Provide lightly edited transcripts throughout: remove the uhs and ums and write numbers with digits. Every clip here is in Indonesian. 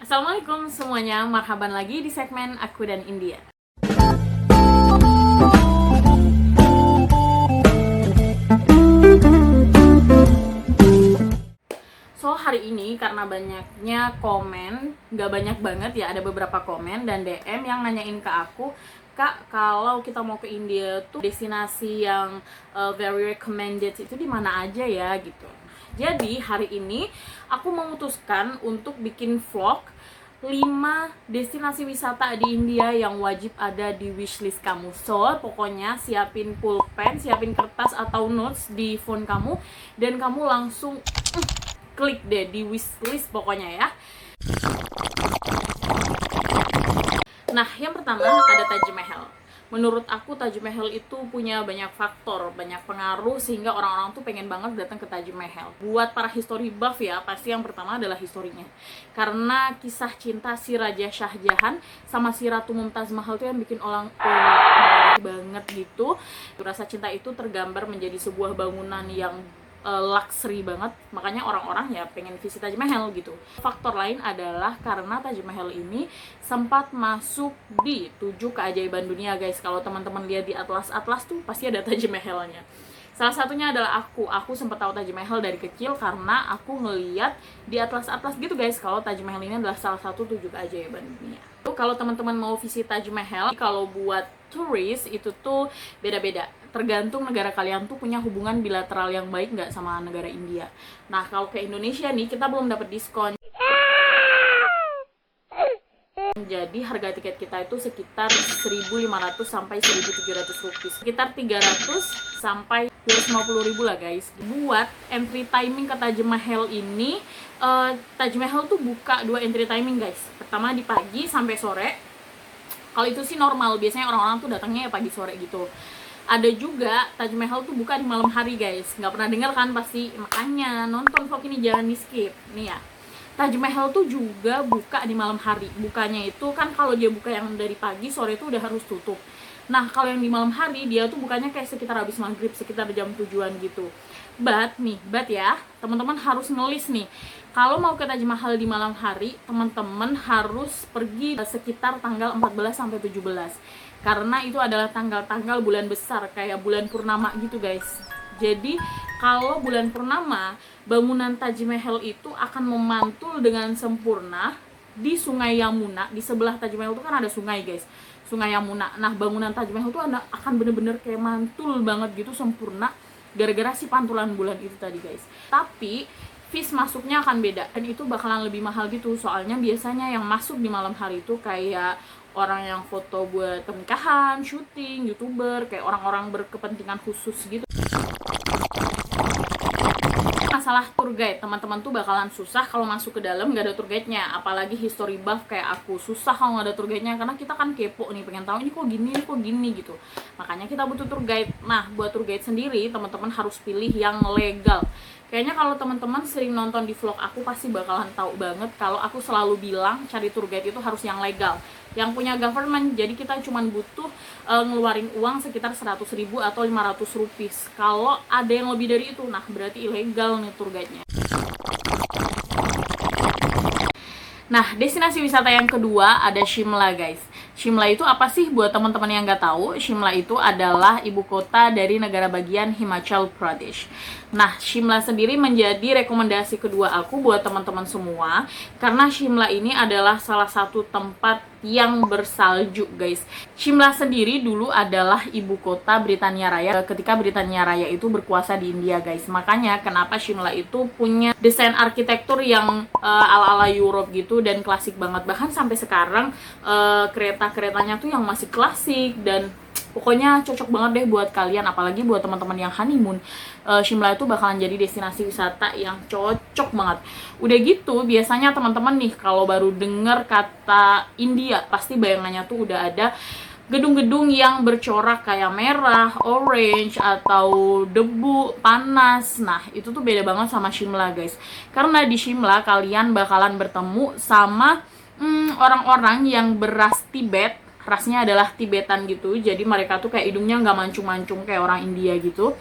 Assalamualaikum semuanya, marhaban lagi di segmen Aku dan India. So, hari ini karena banyaknya komen, nggak banyak banget ya, ada beberapa komen dan DM yang nanyain ke aku, Kak, kalau kita mau ke India tuh destinasi yang very recommended itu di mana aja ya gitu. Jadi hari ini aku memutuskan untuk bikin vlog 5 destinasi wisata di India yang wajib ada di wishlist kamu. So, pokoknya siapin pulpen, siapin kertas atau notes di phone kamu, dan kamu langsung klik deh di wishlist pokoknya ya. Nah, yang pertama ada Taj Mahal. Menurut aku Taj Mahal itu punya banyak faktor, banyak pengaruh sehingga orang-orang tuh pengen banget datang ke Taj Mahal. Buat para history buff ya, pasti yang pertama adalah historinya. Karena kisah cinta si Raja Shah Jahan sama si Ratu Mumtaz Mahal tuh yang bikin orang banget gitu. Rasa cinta itu tergambar menjadi sebuah bangunan yang luxury banget, makanya orang-orang ya pengen visit Taj Mahal gitu. Faktor lain adalah karena Taj Mahal ini sempat masuk di 7 keajaiban dunia guys. Kalau teman-teman lihat di atlas-atlas tuh pasti ada Taj Mahalnya. Salah satunya adalah aku sempat tahu Taj Mahal dari kecil karena aku ngeliat di atlas-atlas gitu guys, kalau Taj Mahal ini adalah salah satu 7 keajaiban dunia. Kalau teman-teman mau visit Taj Mahal, kalau buat turis itu tuh beda-beda, tergantung negara kalian tuh punya hubungan bilateral yang baik nggak sama negara India. Nah, kalau ke Indonesia nih, kita belum dapat diskon. Jadi harga tiket kita itu sekitar 1.500 sampai 1.700 rupiah, sekitar 300 sampai 250.000 lah guys. Buat entry timing ke Taj Mahal ini, Taj Mahal tuh buka 2 entry timing guys. Pertama di pagi sampai sore. Kalau itu sih normal, biasanya orang-orang tuh datangnya ya pagi sore gitu. Ada juga Taj Mahal tuh buka di malam hari guys. Nggak pernah dengar kan pasti, makanya nonton vlog ini jangan di skip nih ya. Taj Mahal tuh juga buka di malam hari. Bukanya itu kan kalau dia buka yang dari pagi, sore itu udah harus tutup. Nah, kalau yang di malam hari dia tuh bukanya kayak sekitar habis maghrib, sekitar jam 7-an gitu. But ya, teman-teman harus ngelis nih. Kalau mau ke Taj Mahal di malam hari, teman-teman harus pergi sekitar tanggal 14 sampai 17. Karena itu adalah tanggal-tanggal bulan besar kayak bulan purnama gitu, guys. Jadi, kalau bulan purnama, bangunan Taj Mahal itu akan memantul dengan sempurna di Sungai Yamuna. Di sebelah Taj Mahal itu kan ada sungai, guys. Sungai Yamuna. Nah, bangunan Taj Mahal itu akan bener-bener kayak mantul banget gitu, sempurna, gara-gara si pantulan bulan itu tadi guys. Tapi fees masuknya akan beda dan itu bakalan lebih mahal gitu, soalnya biasanya yang masuk di malam hari itu kayak orang yang foto buat pernikahan, syuting, youtuber, kayak orang-orang berkepentingan khusus gitu. Masalah tour guide, teman-teman tuh bakalan susah kalau masuk ke dalam nggak ada tour guide-nya, apalagi history buff kayak aku, susah kalau nggak ada tour guide-nya karena kita kan kepo nih, pengen tahu ini kok gini gitu, makanya kita butuh tour guide. Nah, buat tour guide sendiri teman-teman harus pilih yang legal. Kayaknya kalau teman-teman sering nonton di vlog aku pasti bakalan tahu banget kalau aku selalu bilang cari tour guide itu harus yang legal, yang punya government. Jadi kita cuma butuh ngeluarin uang sekitar 100.000 atau 500 rupiah. Kalau ada yang lebih dari itu, nah berarti ilegal nih tour guide-nya. Nah, destinasi wisata yang kedua ada Shimla guys. Shimla itu apa sih buat teman-teman yang nggak tahu? Shimla itu adalah ibu kota dari negara bagian Himachal Pradesh. Nah, Shimla sendiri menjadi rekomendasi kedua aku buat teman-teman semua karena Shimla ini adalah salah satu tempat yang bersalju guys. Shimla sendiri dulu adalah ibu kota Britania Raya ketika Britania Raya itu berkuasa di India guys. Makanya kenapa Shimla itu punya desain arsitektur yang ala-ala Europe gitu dan klasik banget. Bahkan sampai sekarang kereta-keretanya tuh yang masih klasik dan pokoknya cocok banget deh buat kalian, apalagi buat teman-teman yang honeymoon. Shimla itu bakalan jadi destinasi wisata yang cocok banget. Udah gitu, biasanya teman-teman nih kalau baru denger kata India, pasti bayangannya tuh udah ada gedung-gedung yang bercorak kayak merah, orange, atau debu, panas. Nah, itu tuh beda banget sama Shimla guys. Karena di Shimla kalian bakalan bertemu sama orang-orang yang beras Tibet. Rasnya adalah Tibetan gitu, jadi mereka tuh kayak hidungnya nggak mancung-mancung kayak orang India gitu.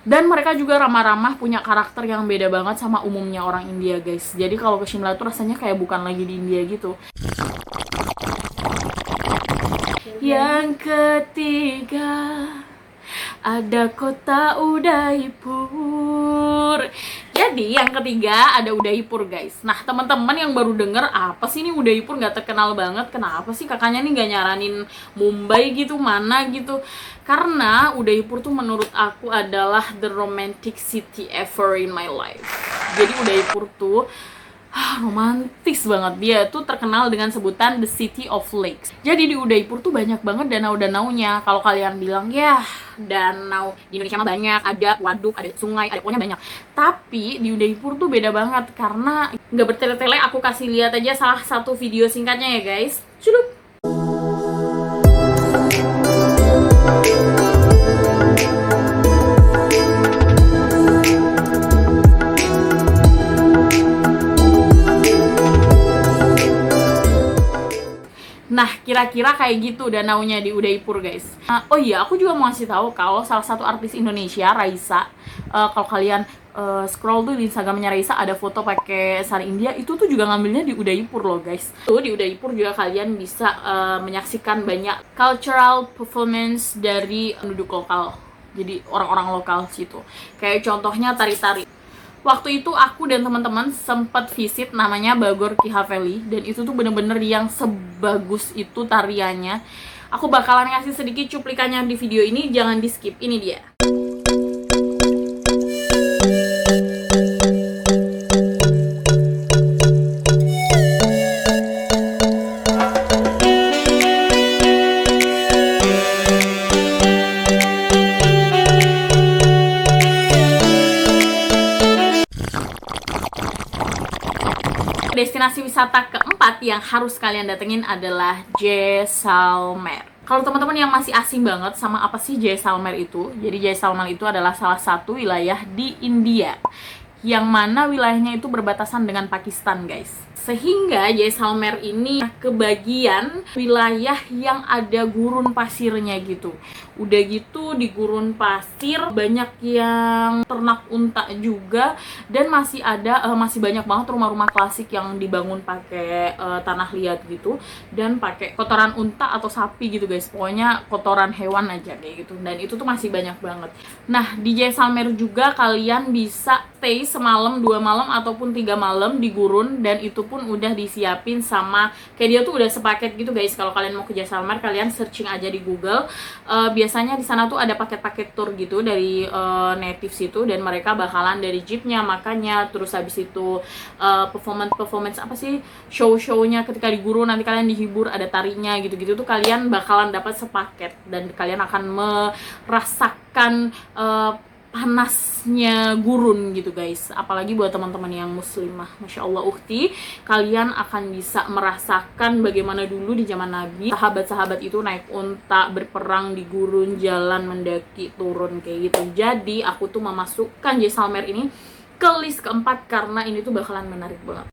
Dan mereka juga ramah-ramah, punya karakter yang beda banget sama umumnya orang India, guys. Jadi kalau ke Shimla tuh rasanya kayak bukan lagi di India gitu. Yang ketiga, ada kota Udaipur. Jadi yang ketiga ada Udaipur, guys. Nah, teman-teman yang baru denger, apa sih ini Udaipur, nggak terkenal banget? Kenapa sih kakaknya nih nggak nyaranin Mumbai gitu, mana gitu? Karena Udaipur tuh menurut aku adalah the romantic city ever in my life. Jadi Udaipur tuh romantis banget. Dia tuh terkenal dengan sebutan the city of lakes. Jadi di Udaipur tuh banyak banget danau-danaunya. Kalau kalian bilang ya danau di Indonesia mah banyak, ada waduk, ada sungai, ada pokoknya banyak. Tapi di Udaipur tuh beda banget karena nggak bertele-tele. Aku kasih lihat aja salah satu video singkatnya ya, guys. Cukup. Nah, kira-kira kayak gitu danaunya di Udaipur, guys. Oh iya, aku juga mau ngasih tahu kalau salah satu artis Indonesia, Raisa, kalau kalian scroll tuh di Instagramnya Raisa ada foto pakai sari India, itu tuh juga ngambilnya di Udaipur loh, guys. Tuh di Udaipur juga kalian bisa menyaksikan banyak cultural performance dari penduduk lokal. Jadi orang-orang lokal situ. Kayak contohnya tari-tari. Waktu itu aku dan teman-teman sempat visit namanya Bagor Ki Haveli, dan itu tuh bener-bener yang sebagus itu tariannya. Aku bakalan ngasih sedikit cuplikannya di video ini, jangan di skip. Ini dia. Destinasi wisata keempat yang harus kalian datengin adalah Jaisalmer. Kalau teman-teman yang masih asing banget sama apa sih Jaisalmer itu, jadi Jaisalmer itu adalah salah satu wilayah di India, yang mana wilayahnya itu berbatasan dengan Pakistan, guys. Sehingga Jaisalmer ini kebagian wilayah yang ada gurun pasirnya gitu. Udah gitu di gurun pasir banyak yang ternak unta juga, dan masih ada masih banyak banget rumah-rumah klasik yang dibangun pakai tanah liat gitu, dan pakai kotoran unta atau sapi gitu, guys. Pokoknya kotoran hewan aja kayak gitu. Dan itu tuh masih banyak banget. Nah, di Jaisalmer juga kalian bisa stay semalam, 2 malam ataupun 3 malam di gurun, dan itu pun udah disiapin sama kayak dia tuh udah sepaket gitu, guys. Kalau kalian mau ke Jaisalmer, kalian searching aja di Google. Biasanya di sana tuh ada paket-paket tour gitu dari native situ, dan mereka bakalan dari jeepnya, makanya terus habis itu performance apa sih, show-shownya ketika di gurun, nanti kalian dihibur, ada tarinya gitu-gitu tuh kalian bakalan dapat sepaket, dan kalian akan merasakan panasnya gurun gitu, guys. Apalagi buat teman-teman yang muslimah, Masya Allah ukti, kalian akan bisa merasakan bagaimana dulu di zaman Nabi sahabat-sahabat itu naik unta, berperang di gurun, jalan, mendaki, turun kayak gitu. Jadi aku tuh memasukkan Jaisalmer ini ke list keempat karena ini tuh bakalan menarik banget.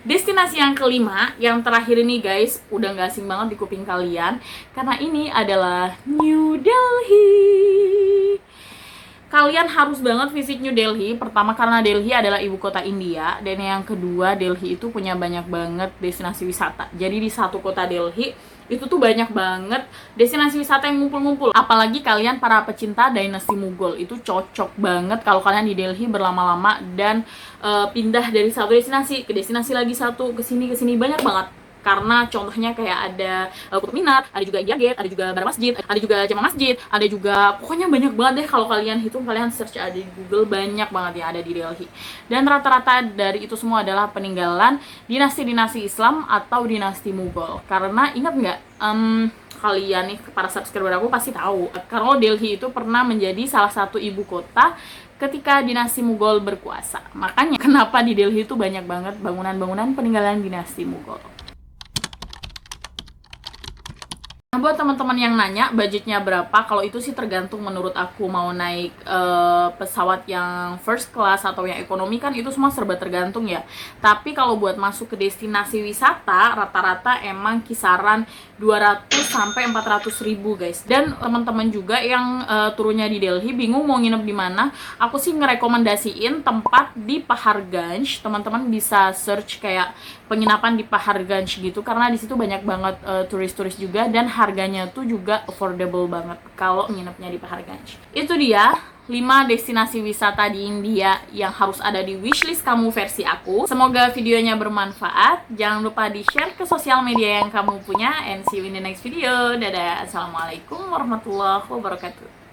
Destinasi yang kelima, yang terakhir ini, guys, udah gak asing banget di kuping kalian, karena ini adalah New Delhi. Kalian harus banget visit New Delhi. Pertama karena Delhi adalah ibu kota India, dan yang kedua Delhi itu punya banyak banget destinasi wisata. Jadi di satu kota Delhi itu tuh banyak banget destinasi wisata yang ngumpul-ngumpul. Apalagi kalian para pecinta dinasti Mughal, itu cocok banget kalau kalian di Delhi berlama-lama dan pindah dari satu destinasi ke destinasi lagi, satu ke sini banyak banget. Karena contohnya kayak ada Qutub Minar, ada juga India Gate, ada juga Bara Masjid, ada juga Jama Masjid, ada juga pokoknya banyak banget deh. Kalau kalian hitung, kalian search ada di Google, banyak banget yang ada di Delhi. Dan rata-rata dari itu semua adalah peninggalan dinasti-dinasti Islam atau dinasti Mughal. Karena ingat nggak, kalian nih para subscriber aku pasti tahu kalau Delhi itu pernah menjadi salah satu ibu kota ketika dinasti Mughal berkuasa. Makanya kenapa di Delhi itu banyak banget bangunan-bangunan peninggalan dinasti Mughal. Nah, buat teman-teman yang nanya budgetnya berapa, kalau itu sih tergantung menurut aku mau naik pesawat yang first class atau yang ekonomi, kan itu semua serba tergantung ya. Tapi kalau buat masuk ke destinasi wisata, rata-rata emang kisaran 200 sampai 400 ribu guys. Dan teman-teman juga yang turunnya di Delhi bingung mau nginep di mana, aku sih ngerekomendasiin tempat di Paharganj. Teman-teman bisa search kayak penginapan di Paharganj gitu, karena di situ banyak banget turis-turis juga, dan harganya tuh juga affordable banget kalau nginepnya di Paharganj. Itu dia 5 destinasi wisata di India yang harus ada di wishlist kamu versi aku. Semoga videonya bermanfaat. Jangan lupa di-share ke sosial media yang kamu punya. And see you in the next video. Dadah. Assalamualaikum warahmatullahi wabarakatuh.